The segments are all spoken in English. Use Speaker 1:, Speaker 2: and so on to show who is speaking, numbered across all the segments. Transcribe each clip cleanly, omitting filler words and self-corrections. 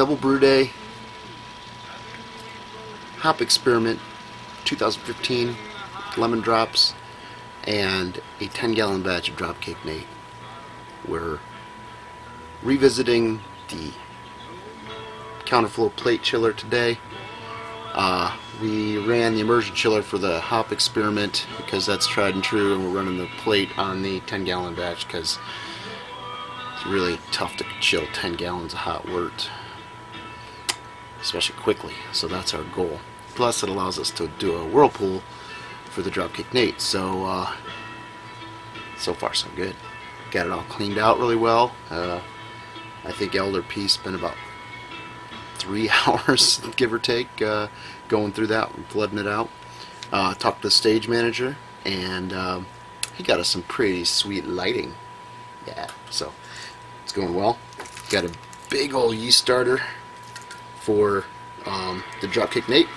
Speaker 1: Double Brew Day, Hop Experiment 2015, lemon drops, and a 10-gallon batch of Dropkick Nate. We're revisiting the counterflow plate chiller today. We ran the immersion chiller for the Hop Experiment because that's tried and true, and we're running the plate on the 10-gallon batch because it's really tough to chill 10 gallons of hot wort, especially quickly. So that's our goal. Plus, it allows us to do a whirlpool for the Dropkick Nate. So, so far so good. Got it all cleaned out really well. I think Elder P spent about 3 hours, give or take, going through that and flooding it out. Talked to the stage manager, and he got us some pretty sweet lighting. Yeah, so it's going well. Got a big old yeast starter for the Dropkick Nate.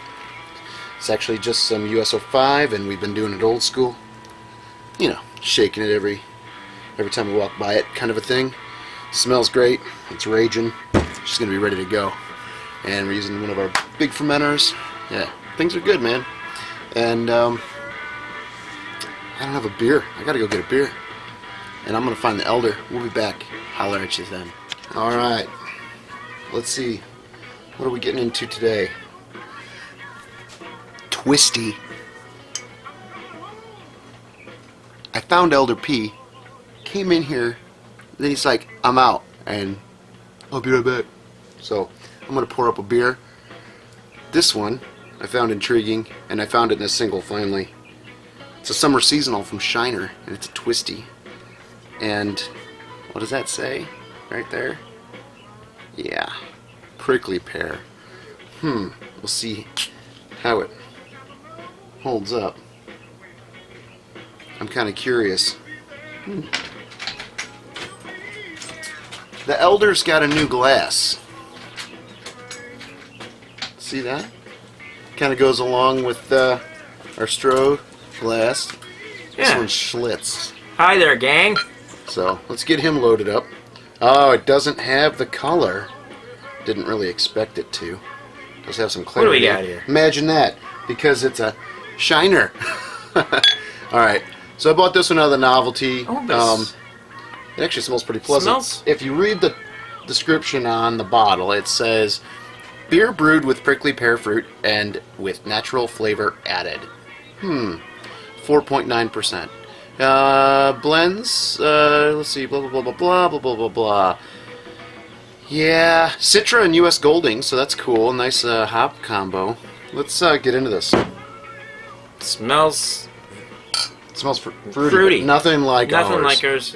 Speaker 1: It's actually just some USO5, and we've been doing it old school. You know, shaking it every time we walk by it, kind of a thing. Smells great. It's raging. She's gonna be ready to go. And we're using one of our big fermenters. Yeah, things are good, man. And I don't have a beer. I gotta go get a beer. And I'm gonna find the Elder. We'll be back. Holler at you then. All right. Let's see. What are we getting into today? Twisty. I found Elder P. Came in here. Then he's like, I'm out. And I'll be right back. So I'm going to pour up a beer. This one I found intriguing, and I found it in a single finally. It's a summer seasonal from Shiner, and it's a Twisty. And what does that say right there? Yeah, prickly pear. We'll see how it holds up. I'm kind of curious. The Elder's got a new glass. See that? Kind of goes along with our Stroh glass.
Speaker 2: Yeah.
Speaker 1: This one's Schlitz.
Speaker 2: Hi there, gang.
Speaker 1: So let's get him loaded up. Oh, it doesn't have the color. Didn't really expect it to. Does have some clarity.
Speaker 2: What do we got here?
Speaker 1: Imagine that, because it's a Shiner. All right. So I bought this one out of the novelty.
Speaker 2: Oh,
Speaker 1: it actually smells pretty pleasant.
Speaker 2: Smells?
Speaker 1: If you read the description on the bottle, it says beer brewed with prickly pear fruit and with natural flavor added. 4.9%. Blends. Let's see. Blah blah blah blah blah blah blah blah blah. Yeah, Citra and U.S. Golding, so that's cool. Nice hop combo. Let's get into this.
Speaker 2: Smells
Speaker 1: It smells fruity. Nothing like ours.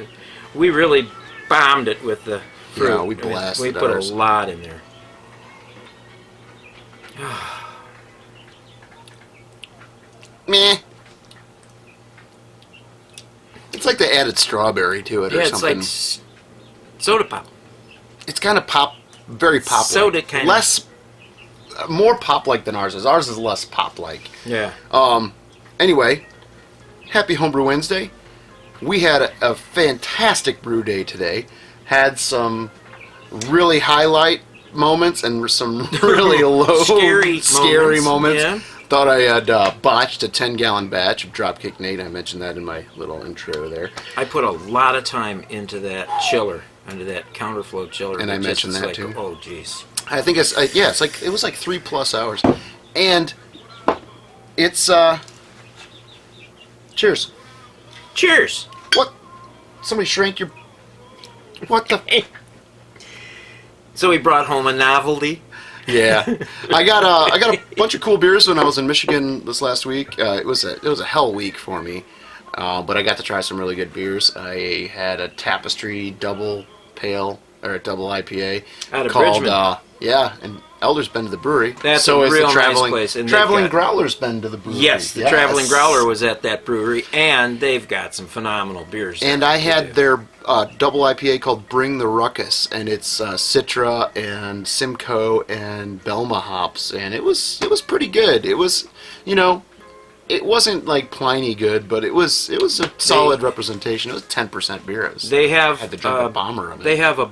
Speaker 2: We really bombed it with the fruit.
Speaker 1: Yeah, we blasted
Speaker 2: We put
Speaker 1: ours.
Speaker 2: a lot in there.
Speaker 1: Meh. It's like they added strawberry to it or
Speaker 2: Yeah,
Speaker 1: something.
Speaker 2: it's like soda pop.
Speaker 1: It's kind of pop, very pop-like.
Speaker 2: Soda kind of.
Speaker 1: Less, more pop-like than ours is. Ours is less pop-like.
Speaker 2: Yeah.
Speaker 1: Anyway, happy Homebrew Wednesday. We had a fantastic brew day today. Had some really highlight moments and some really low,
Speaker 2: scary moments.
Speaker 1: Yeah. Thought I had botched a 10-gallon batch of Dropkick Nate. I mentioned that in my little intro there.
Speaker 2: I put a lot of time into that chiller, into that counterflow chiller.
Speaker 1: And I mentioned that
Speaker 2: like,
Speaker 1: too.
Speaker 2: Oh, jeez.
Speaker 1: I think it's yeah. It's like it was like 3+ hours, and it's cheers.
Speaker 2: Cheers.
Speaker 1: What? Somebody shrank your. What the?
Speaker 2: So we brought home a novelty.
Speaker 1: Yeah, I got a bunch of cool beers when I was in Michigan this last week. It was a hell week for me, but I got to try some really good beers. I had a Tapestry double pale or a double IPA
Speaker 2: Out of
Speaker 1: called
Speaker 2: Bridgman.
Speaker 1: Yeah, and Elder's been to the brewery.
Speaker 2: That's
Speaker 1: so
Speaker 2: a
Speaker 1: is
Speaker 2: real
Speaker 1: the traveling,
Speaker 2: nice place. And
Speaker 1: traveling
Speaker 2: they've got-
Speaker 1: Growler's been to the brewery.
Speaker 2: Yes, the Traveling Growler was at that brewery, and they've got some phenomenal beers.
Speaker 1: And I had their double IPA called Bring the Ruckus, and it's Citra and Simcoe and Belma hops, and it was pretty good. It was, you know, it wasn't like Pliny good, but it was a solid representation. It was 10% beer.
Speaker 2: They have
Speaker 1: had to drink a bomber of it.
Speaker 2: They have a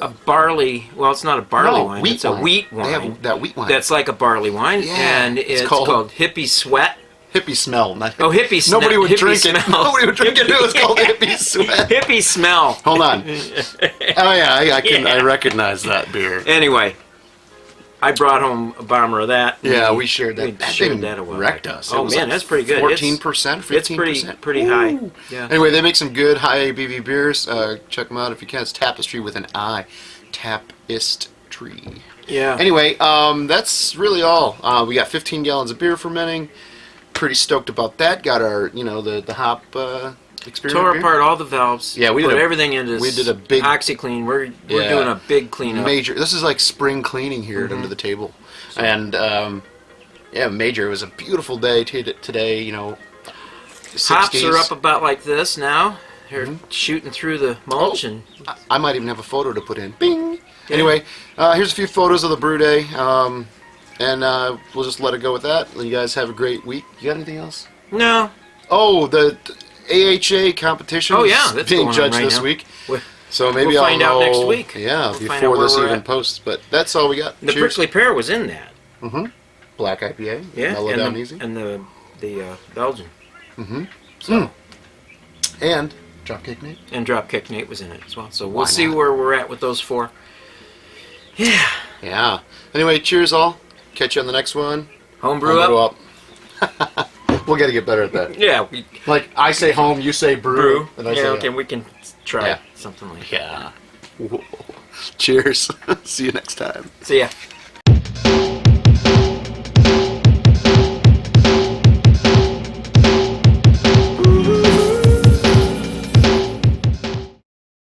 Speaker 2: a barley. Well, it's not a barley
Speaker 1: No,
Speaker 2: wine.
Speaker 1: wheat
Speaker 2: It's a
Speaker 1: wine.
Speaker 2: wheat
Speaker 1: They
Speaker 2: wine.
Speaker 1: have that wheat wine.
Speaker 2: That's like a barley wine,
Speaker 1: Yeah,
Speaker 2: and it's called Hippie Sweat.
Speaker 1: Hippie Smell. Not
Speaker 2: Oh, Hippie Smell.
Speaker 1: Nobody would
Speaker 2: Hippie
Speaker 1: drink it.
Speaker 2: Smell.
Speaker 1: Nobody would drink it. It was called Hippie Sweat.
Speaker 2: Hippie Smell.
Speaker 1: Hold on. Oh yeah, I recognize that beer.
Speaker 2: Anyway, I brought home a bomber of that.
Speaker 1: Yeah, we shared that.
Speaker 2: We
Speaker 1: That
Speaker 2: shared
Speaker 1: thing
Speaker 2: that a while
Speaker 1: wrecked
Speaker 2: back.
Speaker 1: us.
Speaker 2: Oh man, that's pretty good.
Speaker 1: 14%,
Speaker 2: It's
Speaker 1: 15%.
Speaker 2: pretty high. Yeah.
Speaker 1: Anyway, they make some good high ABV beers. Check them out if you can. It's Tapestry with an I. Tapestry.
Speaker 2: Yeah.
Speaker 1: Anyway, that's really all. We got 15 gallons of beer fermenting. Pretty stoked about that. Got our, the hop experiment.
Speaker 2: Tore
Speaker 1: beer.
Speaker 2: apart all the valves.
Speaker 1: Yeah, we
Speaker 2: put
Speaker 1: did
Speaker 2: everything into
Speaker 1: we did a big
Speaker 2: OxyClean. We're
Speaker 1: Yeah.
Speaker 2: doing a big cleanup.
Speaker 1: Major. This is like spring cleaning here at Under the Table, and yeah, major. It was a beautiful day today. 60s.
Speaker 2: Hops are up about like this now. They're shooting through the mulch, and
Speaker 1: I might even have a photo to put in. Bing. Yeah. Anyway, here's a few photos of the brew day, and we'll just let it go with that. You guys have a great week. You got anything else?
Speaker 2: no.
Speaker 1: Oh, the AHA competition.
Speaker 2: Oh, yeah,
Speaker 1: is
Speaker 2: that's
Speaker 1: being
Speaker 2: going on
Speaker 1: judged
Speaker 2: right
Speaker 1: this
Speaker 2: now.
Speaker 1: week.
Speaker 2: We'll
Speaker 1: So maybe
Speaker 2: we'll
Speaker 1: I'll
Speaker 2: find out
Speaker 1: know,
Speaker 2: next week.
Speaker 1: Yeah,
Speaker 2: We'll find out
Speaker 1: before
Speaker 2: where
Speaker 1: this
Speaker 2: we're
Speaker 1: even
Speaker 2: at.
Speaker 1: posts. But that's all we got.
Speaker 2: The
Speaker 1: Cheers.
Speaker 2: prickly pear was in that.
Speaker 1: Black IPA.
Speaker 2: Yeah,
Speaker 1: Mellow down easy.
Speaker 2: and the Belgian.
Speaker 1: And Dropkick Nate.
Speaker 2: And Dropkick Nate was in it as well. So
Speaker 1: Why
Speaker 2: we'll see
Speaker 1: not?
Speaker 2: where we're at with those four. Yeah.
Speaker 1: Yeah. Anyway, cheers all. Catch you on the next one.
Speaker 2: Homebrew up.
Speaker 1: up. We'll got to get better at that.
Speaker 2: Yeah.
Speaker 1: Like I say home, you say brew. And I
Speaker 2: Yeah,
Speaker 1: say
Speaker 2: okay, we can try
Speaker 1: Yeah.
Speaker 2: something like that.
Speaker 1: Yeah. Whoa. Cheers. See you next time.
Speaker 2: See ya.